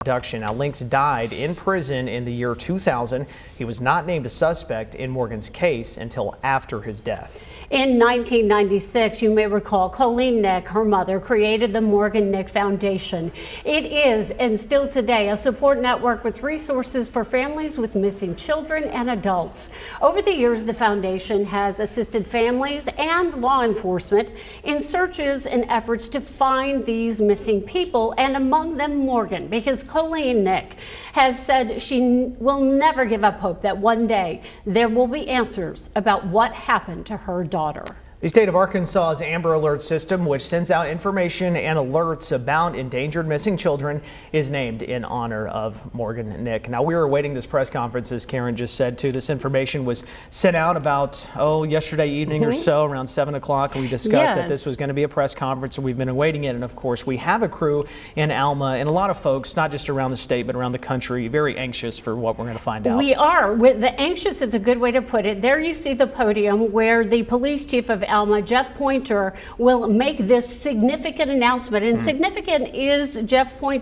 Abduction. Now, Lincks died in prison in the year 2000. He was not named a suspect in Morgan's case until after his death. In 1996, you may recall, Colleen Nick, her mother, created the Morgan Nick Foundation. It is, and still today, a support network with resources for families with missing children and adults. Over the years, the foundation has assisted families and law enforcement in searches and efforts to find these missing people, and among them Morgan, because Colleen Nick has said she will never give up hope that one day there will be answers about what happened to her daughter. The state of Arkansas's Amber Alert system, which sends out information and alerts about endangered missing children, is named in honor of Morgan Nick. Now, we were awaiting this press conference, as Karen just said, too. This information was sent out about, yesterday evening or so, around 7 o'clock. We discussed that this was going to be a press conference, and we've been awaiting it. And of course, we have a crew in Alma and a lot of folks, not just around the state, but around the country, very anxious for what we're going to find out. We are. The anxious is a good way to put it. There you see the podium where the police chief of Alma, Jeff Pointer, will make this significant announcement. And significant is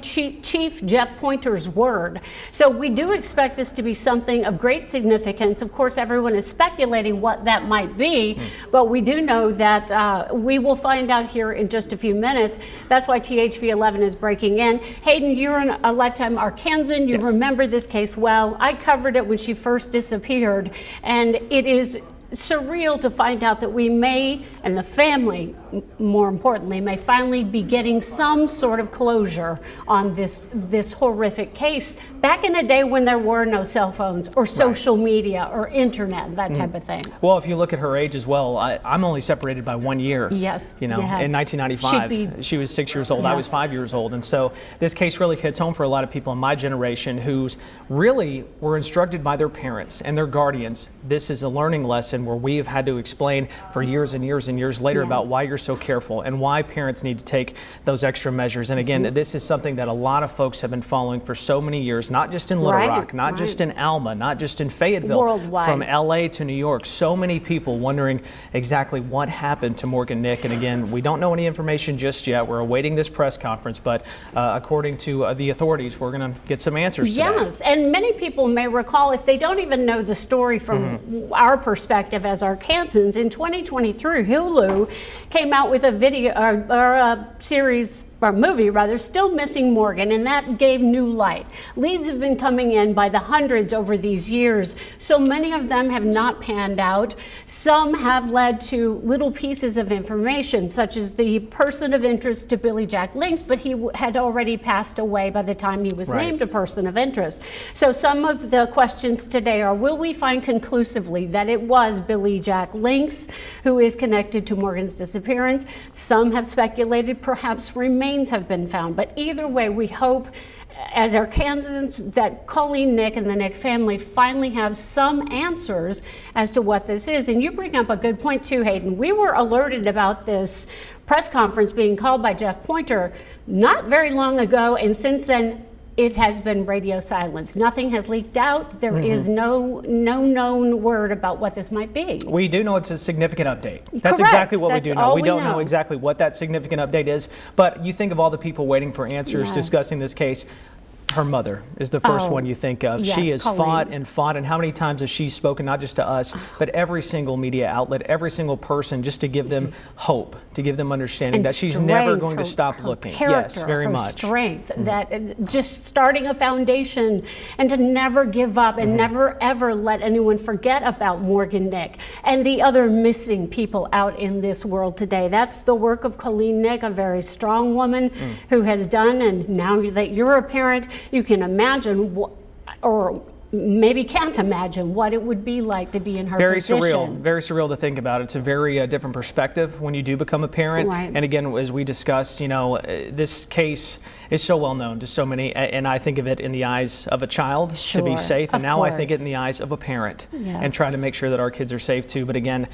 Chief Jeff Pointer's word. So we do expect this to be something of great significance. Of course, everyone is speculating what that might be, but we do know that we will find out here in just a few minutes. That's why THV 11 is breaking in. Hayden, you're a lifetime Arkansan. You remember this case well. I covered it when she first disappeared, and it is surreal to find out that we may, and the family more importantly, may finally be getting some sort of closure on this horrific case back in a day when there were no cell phones or social media or internet, that type of thing. Well, if you look at her age as well, I'm only separated by 1 year. Yes. You know, in 1995, she was 6 years old. I was 5 years old. And so this case really hits home for a lot of people in my generation who really were instructed by their parents and their guardians. This is a learning lesson where we have had to explain for years and years and years later about why you're so careful and why parents need to take those extra measures. And again, this is something that a lot of folks have been following for so many years, not just in Little Rock, not just in Alma, not just in Fayetteville, worldwide, from LA to New York. So many people wondering exactly what happened to Morgan Nick. And again, we don't know any information just yet. We're awaiting this press conference, but according to the authorities, we're going to get some answers today. Yes, and many people may recall, if they don't even know the story from our perspective as Arkansans, in 2023, Hulu came out with a video or a series or movie rather, Still Missing Morgan, and that gave new light. Leads have been coming in by the hundreds over these years. So many of them have not panned out. Some have led to little pieces of information, such as the person of interest to Billy Jack Lincks, but he had already passed away by the time he was named a person of interest. So some of the questions today are, will we find conclusively that it was Billy Jack Lincks who is connected to Morgan's disappearance? Some have speculated perhaps remains have been found, but either way, we hope as Arkansans that Colleen Nick and the Nick family finally have some answers as to what this is. And you bring up a good point too, Hayden. We were alerted about this press conference being called by Jeff Pointer not very long ago, and since then it has been radio silence. Nothing has leaked out. There is no known word about what this might be. We do know it's a significant update. That's exactly what we do know. We don't know exactly what that significant update is, but you think of all the people waiting for answers discussing this case. Her mother is the first one you think of. She has fought, and how many times has she spoken, not just to us, but every single media outlet, every single person, just to give them hope, to give them understanding that she's never going to stop looking. Yes, very much. Strength, that just starting a foundation and to never give up and never ever let anyone forget about Morgan Nick and the other missing people out in this world today. That's the work of Colleen Nick, a very strong woman who has done, and now that you're a parent, you can imagine, or maybe can't imagine, what it would be like to be in her position. Very surreal to think about. It's a very different perspective when you do become a parent. And again, as we discussed, you know, this case is so well known to so many, and I think of it in the eyes of a child to be safe, and now I think it in the eyes of a parent and trying to make sure that our kids are safe too. But again,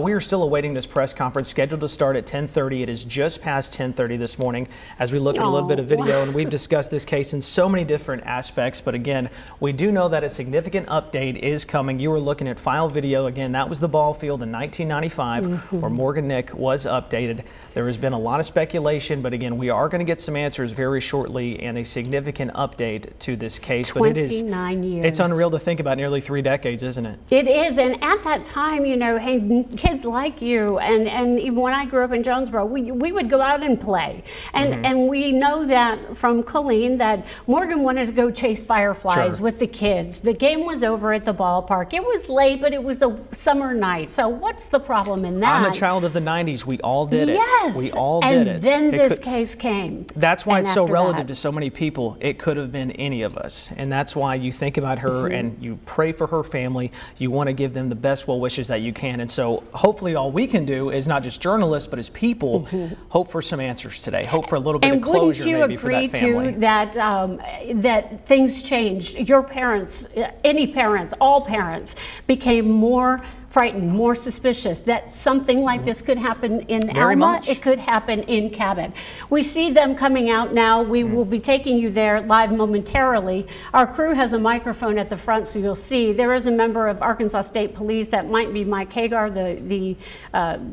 we are still awaiting this press conference scheduled to start at 10:30. It is just past 10:30 this morning as we look at a little bit of video, and we've discussed this case in so many different aspects. But again, we do know that that a significant update is coming. You were looking at file video again. That was the ball field in 1995 where Morgan Nick was updated. There has been a lot of speculation, but again, we are going to get some answers very shortly and a significant update to this case. 29 years. It's unreal to think about, nearly 3 decades, isn't it? It is, and at that time, you know, hey, kids like you, and even when I grew up in Jonesboro, we would go out and play. And we know that from Colleen that Morgan wanted to go chase fireflies with the kids. The game was over at the ballpark. It was late, but it was a summer night. So what's the problem in that? I'm a child of the 90s. We all did it. Yes. We all did it. And then this case came. That's why it's so relative to so many people. It could have been any of us. And that's why you think about her and you pray for her family. You want to give them the best well wishes that you can. And so hopefully all we can do is not just journalists, but as people, hope for some answers today. Hope for a little bit of closure maybe for that family. And wouldn't you agree too that things changed? Your parents, any parents, all parents became more frightened, more suspicious that something like this could happen in Very Alma. much. It could happen in Cabot. We see them coming out now. We will be taking you there live momentarily. Our crew has a microphone at the front, so you'll see. There is a member of Arkansas State Police. That might be Mike Hagar, the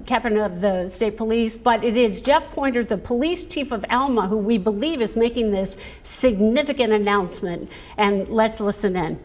captain of the state police, but it is Jeff Pointer, the police chief of Alma, who we believe is making this significant announcement. And let's listen in.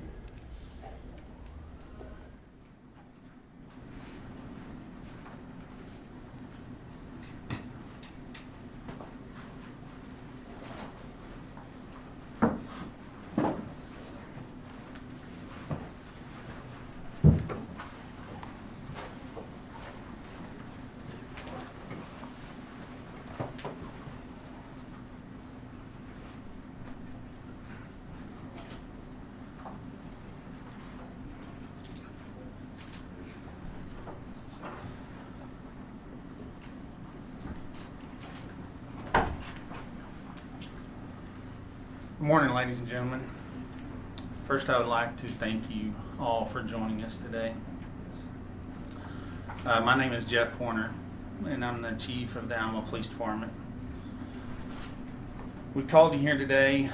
Good morning, ladies and gentlemen. First, I would like to thank you all for joining us today. My name is Jeff Pointer, and I'm the chief of the Alma Police Department. We've called you here today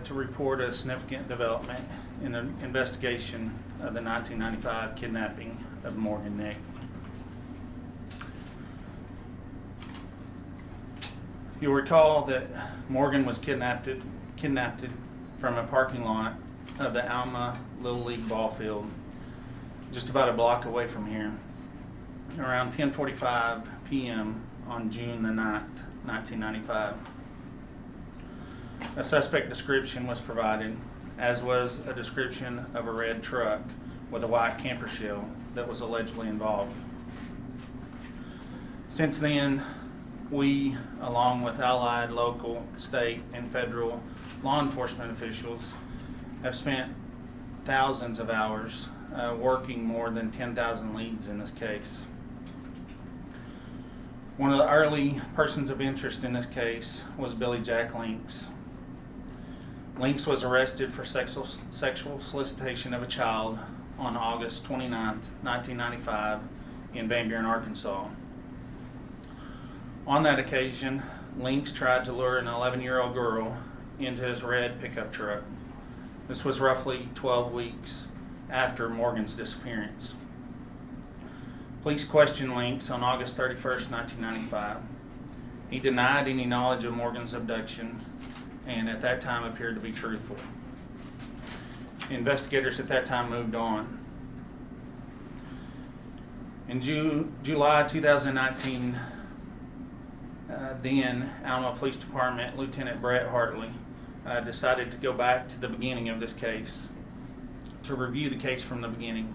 to report a significant development in the investigation of the 1995 kidnapping of Morgan Nick. You'll recall that Morgan was kidnapped from a parking lot of the Alma Little League ball field, just about a block away from here, around 10:45 p.m. on June the 9th, 1995. A suspect description was provided, as was a description of a red truck with a white camper shell that was allegedly involved. Since then, we, along with allied local, state, and federal law enforcement officials, have spent thousands of hours working more than 10,000 leads in this case. One of the early persons of interest in this case was Billy Jack Lincks. Lincks was arrested for sexual solicitation of a child on August 29, 1995 in Van Buren, Arkansas. On that occasion, Lincks tried to lure an 11-year-old girl into his red pickup truck. This was roughly 12 weeks after Morgan's disappearance. Police questioned Lincks on August 31st, 1995. He denied any knowledge of Morgan's abduction and at that time appeared to be truthful. Investigators at that time moved on. In July 2019, then Alma Police Department Lieutenant Brett Hartley decided to go back to the beginning of this case, to review the case from the beginning.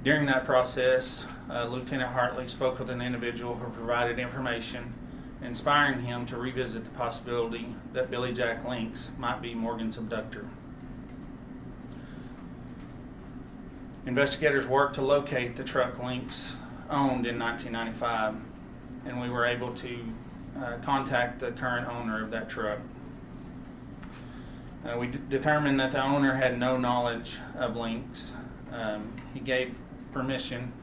During that process, Lieutenant Hartley spoke with an individual who provided information inspiring him to revisit the possibility that Billy Jack Lincks might be Morgan's abductor. Investigators worked to locate the truck Lincks owned in 1995, and we were able to contact the current owner of that truck. We determined that the owner had no knowledge of Lincks. He gave permission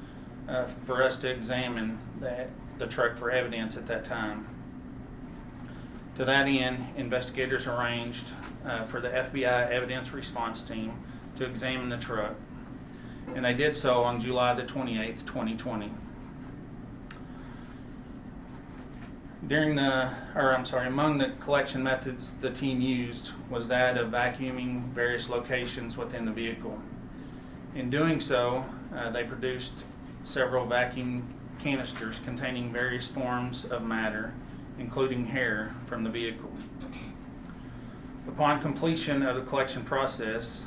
for us to examine the truck for evidence at that time. To that end, investigators arranged for the FBI evidence response team to examine the truck, and they did so on July the 28th, 2020. Among the collection methods the team used was that of vacuuming various locations within the vehicle. In doing so, they produced several vacuum canisters containing various forms of matter, including hair from the vehicle. Upon completion of the collection process,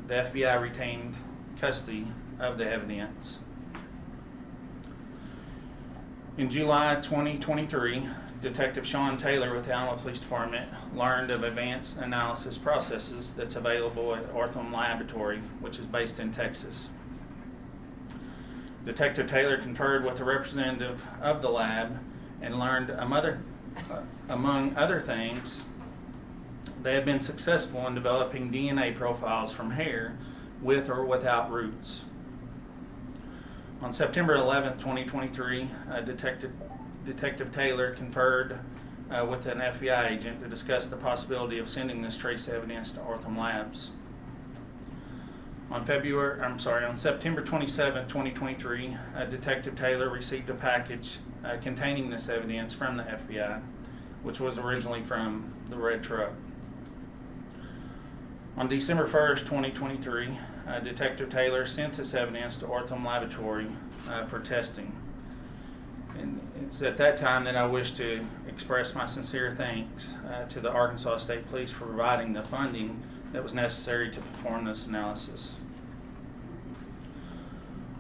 the FBI retained custody of the evidence. In July 2023, Detective Sean Taylor with the Alma Police Department learned of advanced analysis processes that's available at Ortham Laboratory, which is based in Texas. Detective Taylor conferred with the representative of the lab and learned, among other things, they have been successful in developing DNA profiles from hair with or without roots. On September 11, 2023, Detective Taylor conferred with an FBI agent to discuss the possibility of sending this trace evidence to Ortham Labs. On September 27, 2023, Detective Taylor received a package containing this evidence from the FBI, which was originally from the red truck. On December 1st, 2023, Detective Taylor sent this evidence to Ortham Laboratory for testing. And it's at that time that I wish to express my sincere thanks to the Arkansas State Police for providing the funding that was necessary to perform this analysis.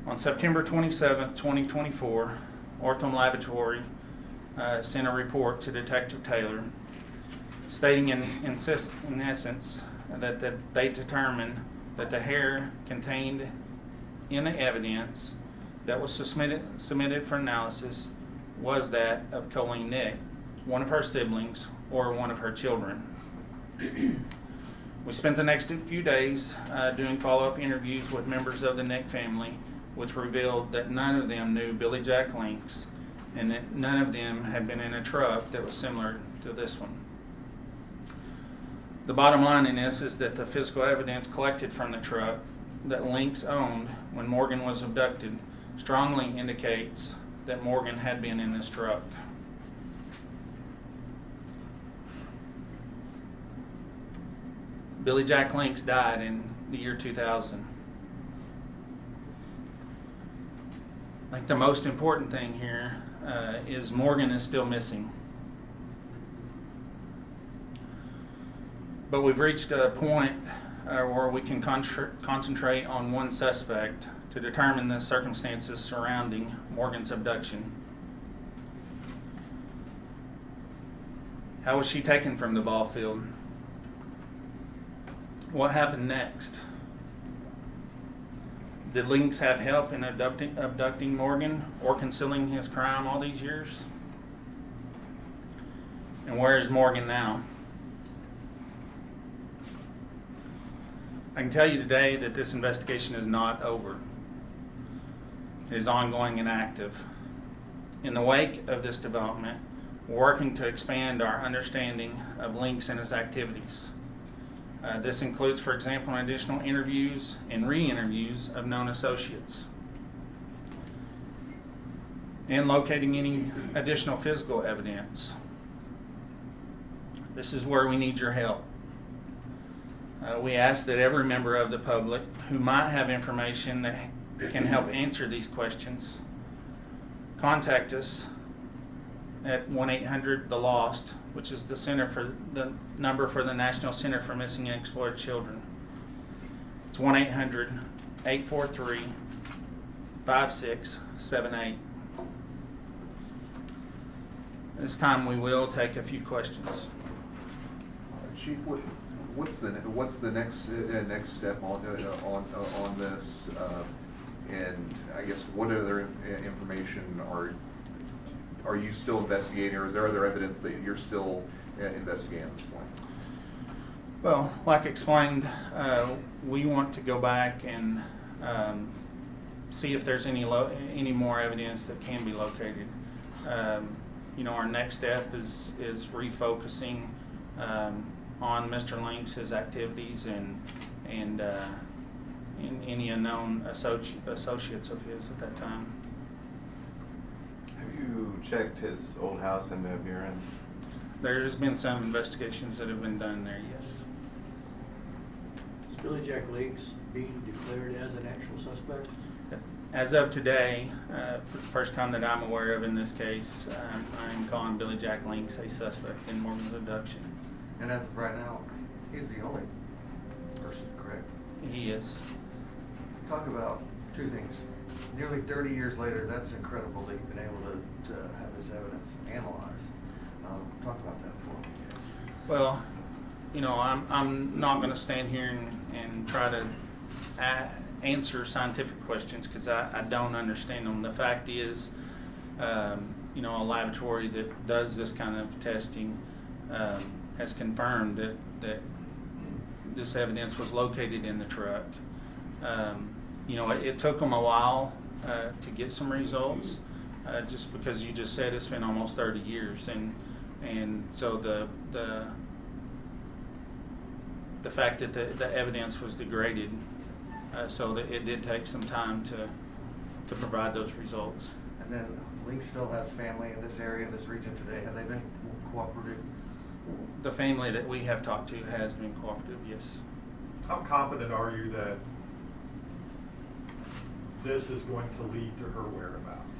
On September 27, 2024, Ortham Laboratory sent a report to Detective Taylor stating in essence that they determined that the hair contained in the evidence that was submitted for analysis was that of Colleen Nick, one of her siblings or one of her children. We spent the next few days doing follow-up interviews with members of the Nick family, which revealed that none of them knew Billy Jack Lincks and that none of them had been in a truck that was similar to this one. The bottom line in this is that the physical evidence collected from the truck that Lincks owned when Morgan was abducted strongly indicates that Morgan had been in this truck. Billy Jack Lincks died in the year 2000. I think the most important thing here is Morgan is still missing. But we've reached a point where we can concentrate on one suspect to determine the circumstances surrounding Morgan's abduction. How was she taken from the ball field? What happened next? Did Lincks have help in abducting Morgan or concealing his crime all these years? And where is Morgan now? I can tell you today that this investigation is not over. It is ongoing and active. In the wake of this development, we're working to expand our understanding of Lincks and his activities. This includes, for example, additional interviews and re-interviews of known associates, and locating any additional physical evidence. This is where we need your help. We ask that every member of the public who might have information that can help answer these questions contact us at 1-800-THE-LOST, which is the number for the National Center for Missing and Exploited Children. It's 1-800-843-5678. This time we will take a few questions. Chief, what's the next step on this? And I guess what other information are you still investigating, or is there other evidence that you're still investigating at this point? Well, like explained, we want to go back and see if there's any more evidence that can be located. Our next step is refocusing on Mr. Lincks, his activities, and any unknown associates of his at that time. Have you checked his old house in Buren? There's been some investigations that have been done there, yes. Is Billy Jack Lincks being declared as an actual suspect? As of today, for the first time that I'm aware of in this case, I'm calling Billy Jack Lincks a suspect in Morgan's abduction. And as of right now, he's the only person, correct? He is. Talk about two things. Nearly 30 years later, that's incredible that you've been able to have this evidence analyzed. Talk about that for me. Well, you know, I'm not going to stand here and try to answer scientific questions because I don't understand them. The fact is, you know, a laboratory that does this kind of testing has confirmed that this evidence was located in the truck. You know, it took them a while to get some results, just because you just said it's been almost 30 years, and so the fact that the evidence was degraded, so that it did take some time to provide those results. And then Link still has family in this area, in this region today. Have they been cooperative? The family that we have talked to has been cooperative, yes. How confident are you that this is going to lead to her whereabouts?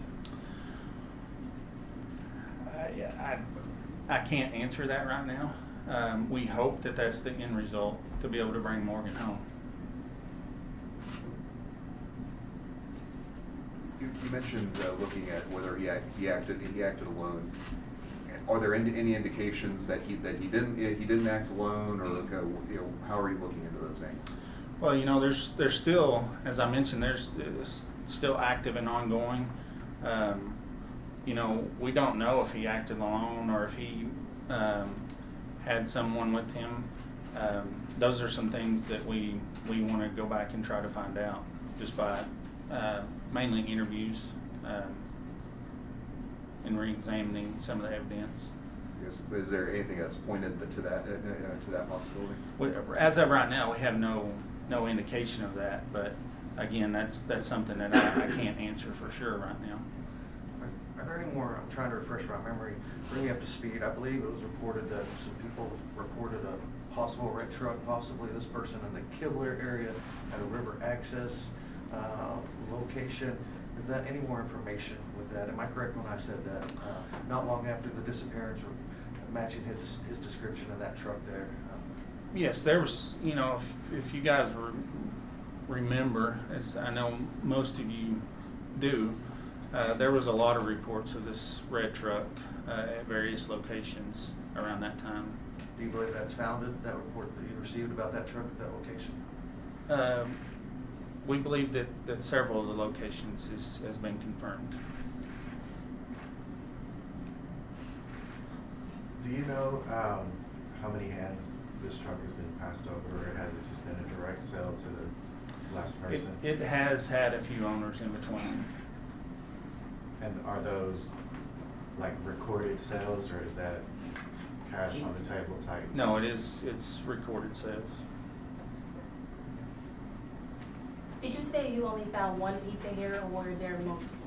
I can't answer that right now. We hope that that's the end result, to be able to bring Morgan home. You mentioned looking at whether he acted alone. Are there any indications that he didn't act alone, or you know, how are you looking into those things? Well, you know, there's still, as I mentioned, there's still active and ongoing. You know, we don't know if he acted alone or if he had someone with him. Those are some things that we want to go back and try to find out just by mainly interviews and re-examining some of the evidence. Yes. Is there anything that's pointed to that possibility? As of right now, we have no indication of that, but again, that's something that I can't answer for sure right now. Are there any more, I'm trying to refresh my memory, bring me up to speed. I believe it was reported that some people reported a possible red truck, possibly this person in the Kibler area at a river access location. Is that any more information with that? Am I correct when I said that? Not long after the disappearance, matching his description of that truck there? Yes, there was, you know, if you guys remember, as I know most of you do, there was a lot of reports of this red truck at various locations around that time. Do you believe that's founded, that report that you received about that truck at that location? We believe that several of the locations has been confirmed. Do you know how many hands this truck has been passed over, or has it just been a direct sale to the last person? It has had a few owners in between. And are those like recorded sales, or is that cash on the table type? No, it's recorded sales. Did you say you only found one piece of hair, or were there multiple?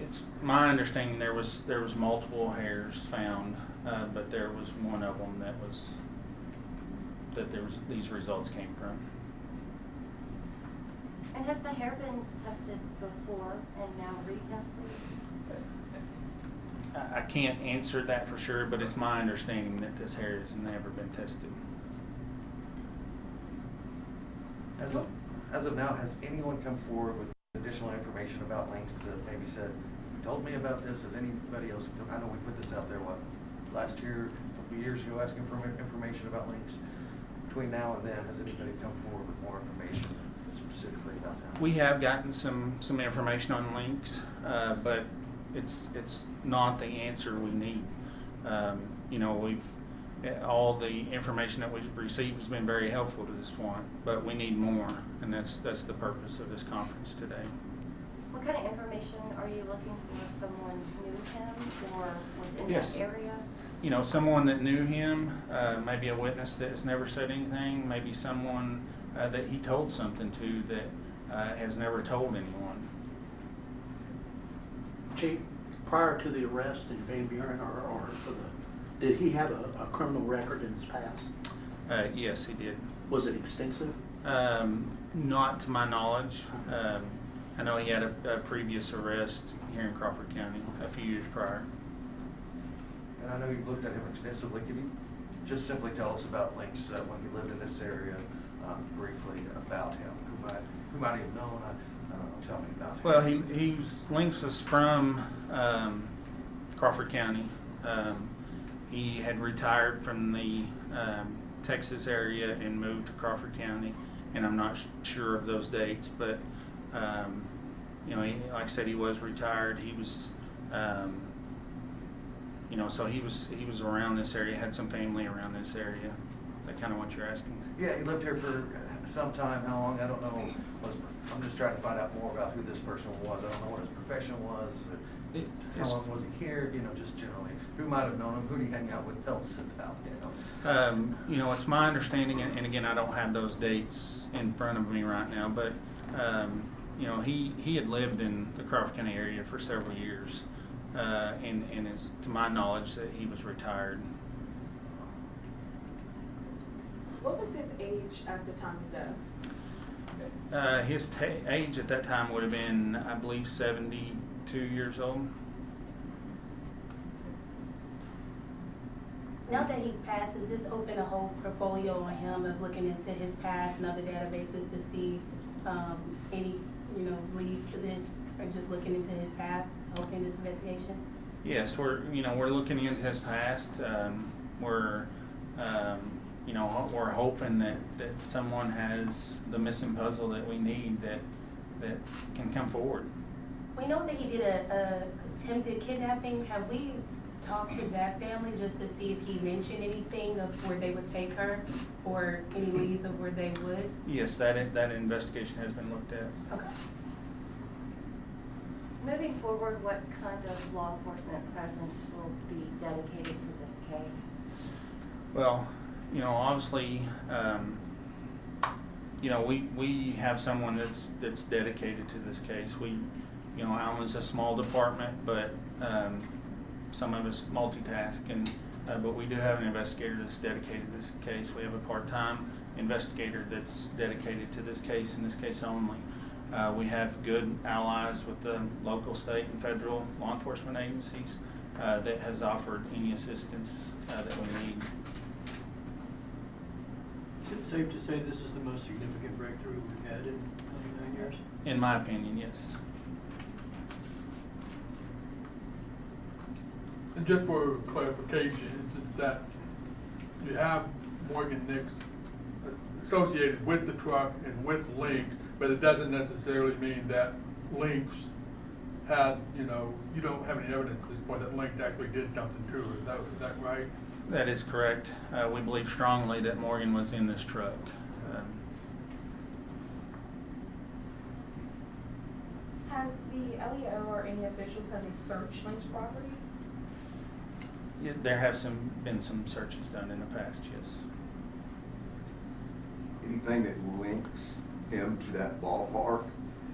It's my understanding there was multiple hairs found, but there was one of them that these results came from. And has the hair been tested before and now retested? I can't answer that for sure, but it's my understanding that this hair has never been tested. As of now, has anyone come forward with additional information about Lincks that maybe said, "You told me about this"? Has anybody else come? I know we put this out there, last year, a couple years ago, asking for information about Lincks. Between now and then, has anybody come forward with more information specifically about that? We have gotten some information on Lincks, but it's not the answer we need. You know, all the information that we've received has been very helpful to this point, but we need more, and that's the purpose of this conference today. What kind of information are you looking for? If someone knew him or was in Yes. that area? You know, someone that knew him, maybe a witness that has never said anything, maybe someone that he told something to that has never told anyone. Chief, prior to the arrest in Van Buren, did he have a criminal record in his past? Yes, he did. Was it extensive? Not to my knowledge. I know he had a previous arrest here in Crawford County a few years prior. And I know you've looked at him extensively. Can you just simply tell us about Lincks when he lived in this area, briefly about him? Who might he have known? I don't know. Tell me about him. Well, Lincks was from Crawford County. He had retired from the Texas area and moved to Crawford County, and I'm not sure of those dates, but like I said, he was retired. He was, so he was around this area, had some family around this area. That kind of what you're asking? Yeah, he lived here for some time. How long? I don't know. I'm just trying to find out more about who this person was. I don't know what his profession was. How long was he here? Just generally, who might have known him? Who did he hang out with? Tell us about. It's my understanding, and again, I don't have those dates in front of me right now, but he had lived in the Crawford County area for several years, and it's to my knowledge that he was retired. What was his age at the time of death? His age at that time would have been, I believe, 72 years old. Now that he's passed, does this open a whole portfolio on him of looking into his past and other databases to see any, leads to this, or just looking into his past, helping this investigation? Yes, we're looking into his past. We're hoping that someone has the missing puzzle that we need that can come forward. We know that he did a attempted kidnapping. Have we talked to that family just to see if he mentioned anything of where they would take her, or any leads of where they would? Yes, that investigation has been looked at. Okay. Moving forward, what kind of law enforcement presence will be dedicated to this case? Well, obviously, we have someone that's dedicated to this case. Alma's a small department, but some of us multitask, but we do have an investigator that's dedicated to this case. We have a part-time investigator that's dedicated to this case and this case only. We have good allies with the local, state, and federal law enforcement agencies that has offered any assistance that we need. Is it safe to say this is the most significant breakthrough we've had in 29 years? In my opinion, yes. And just for clarification, it's just that you have Morgan Nicks associated with the truck and with Lincks, but it doesn't necessarily mean that Lincks had, you don't have any evidence at this point that Lincks actually did something to her. Is that right? That is correct. We believe strongly that Morgan was in this truck. Has the LEO or any officials have they searched Lincks' property? Yeah, there have been some searches done in the past, yes. Anything that links him to that ballpark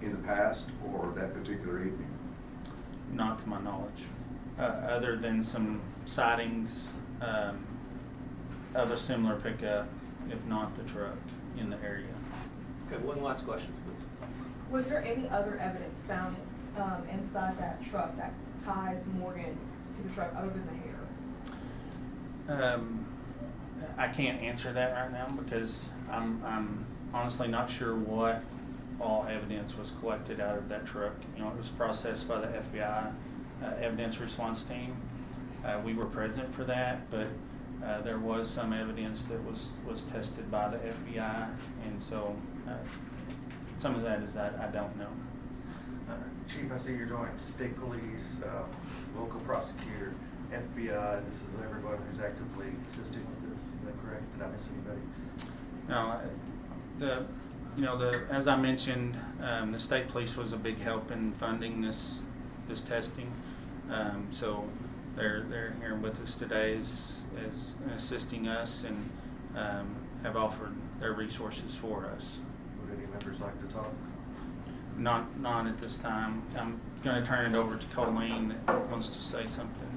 in the past or that particular evening? Not to my knowledge, other than some sightings of a similar pickup, if not the truck, in the area. Okay, one last question, please. Was there any other evidence found inside that truck that ties Morgan to the truck other than the hair? I can't answer that right now because I'm honestly not sure what all evidence was collected out of that truck. It was processed by the FBI evidence response team. We were present for that, but there was some evidence that was tested by the FBI, and so some of that is I don't know. Chief, I see you're joined state police, local prosecutor, FBI. This is everyone who's actively assisting with this. Is that correct? Did I miss anybody? No, as I mentioned, the state police was a big help in funding this testing. So they're here with us today as assisting us and have offered their resources for us. Would any members like to talk? Not at this time. I'm going to turn it over to Colleen that wants to say something.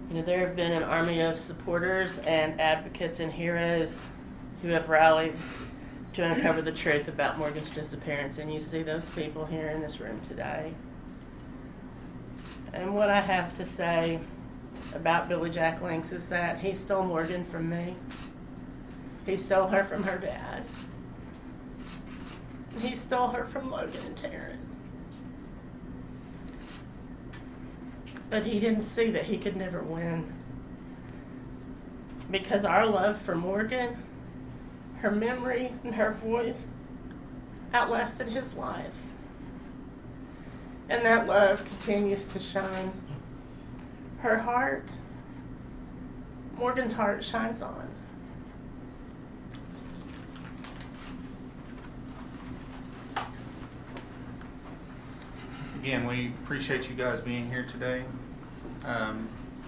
You know, there have been an army of supporters and advocates and heroes who have rallied to uncover the truth about Morgan's disappearance, and you see those people here in this room today. And what I have to say about Billy Jack Lincks is that he stole Morgan from me. He stole her from her dad. He stole her from Logan and Taryn. But he didn't see that he could never win. Because our love for Morgan, her memory and her voice outlasted his life. And that love continues to shine. Her heart, Morgan's heart, shines on. Again, we appreciate you guys being here today.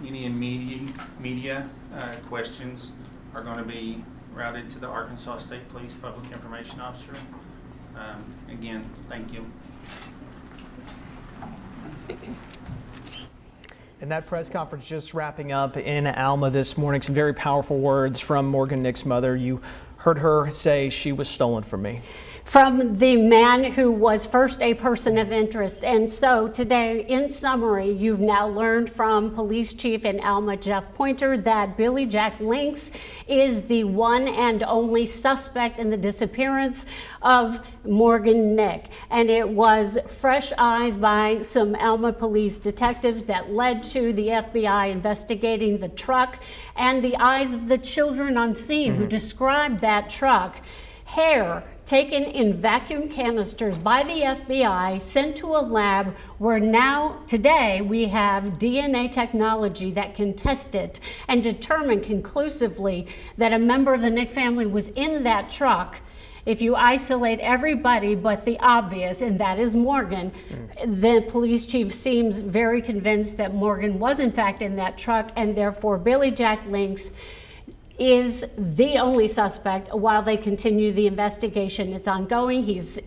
Any media questions are going to be routed to the Arkansas State Police Public Information Officer. Again, thank you. And that press conference just wrapping up in Alma this morning. Some very powerful words from Morgan Nick's mother. You heard her say she was stolen from me. From the man who was first a person of interest. And so today, in summary, you've now learned from Police Chief in Alma, Jeff Pointer, that Billy Jack Lincks is the one and only suspect in the disappearance of Morgan Nick. And it was fresh eyes by some Alma police detectives that led to the FBI investigating the truck, and the eyes of the children on scene who described that truck. Hair taken in vacuum canisters by the FBI, sent to a lab where now, today, we have DNA technology that can test it and determine conclusively that a member of the Nick family was in that truck. If you isolate everybody but the obvious, and that is Morgan, the police chief seems very convinced that Morgan was in fact in that truck, and therefore Billy Jack Lincks is the only suspect while they continue the investigation. It's ongoing. He's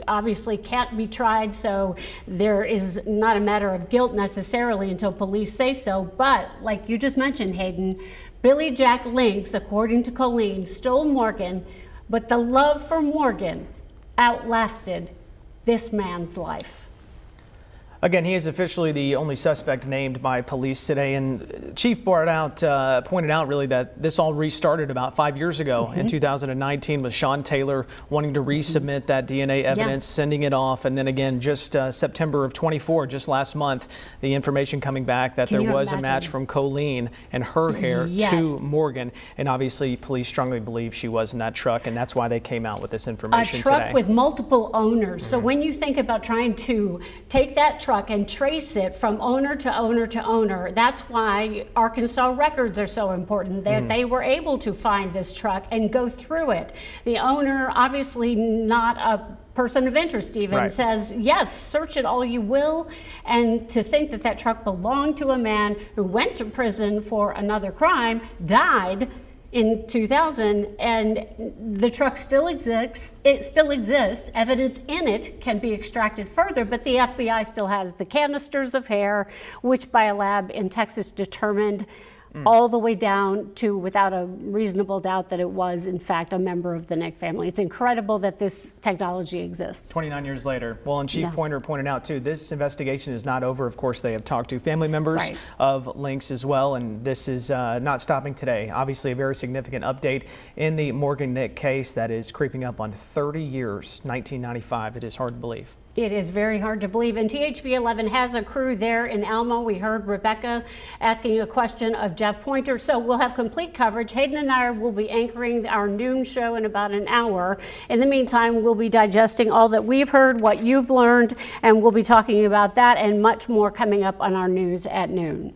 obviously can't be tried, so there is not a matter of guilt necessarily until police say so. But like you just mentioned, Hayden, Billy Jack Lincks, according to Colleen, stole Morgan, but the love for Morgan outlasted this man's life. Again, he is officially the only suspect named by police today, and Chief pointed out really that this all restarted about 5 years ago in 2019 with Sean Taylor wanting to resubmit that DNA evidence, sending it off, and then again just September of 24, just last month, the information coming back that there was a match from Colleen and her hair to Morgan, and obviously police strongly believe she was in that truck, and that's why they came out with this information today. A truck with multiple owners. So when you think about trying to take that truck and trace it from owner to owner to owner, that's why Arkansas records are so important. They were able to find this truck and go through it. The owner, obviously not a person of interest even, says, yes, search it all you will. And to think that that truck belonged to a man who went to prison for another crime, died in 2000, and the truck still exists. It still exists. Evidence in it can be extracted further, but the FBI still has the canisters of hair, which by a lab in Texas determined all the way down to without a reasonable doubt that it was in fact a member of the Nick family. It's incredible that this technology exists. 29 years later. Well, and Chief Pointer pointed out too, this investigation is not over. Of course, they have talked to family members of Lincks as well, and this is not stopping today. Obviously a very significant update in the Morgan Nick case that is creeping up on 30 years, 1995. It is hard to believe. It is very hard to believe. And THV 11 has a crew there in Alma. We heard Rebecca asking a question of Jeff Pointer. So we'll have complete coverage. Hayden and I will be anchoring our noon show in about an hour. In the meantime, we'll be digesting all that we've heard, what you've learned, and we'll be talking about that and much more coming up on our news at noon.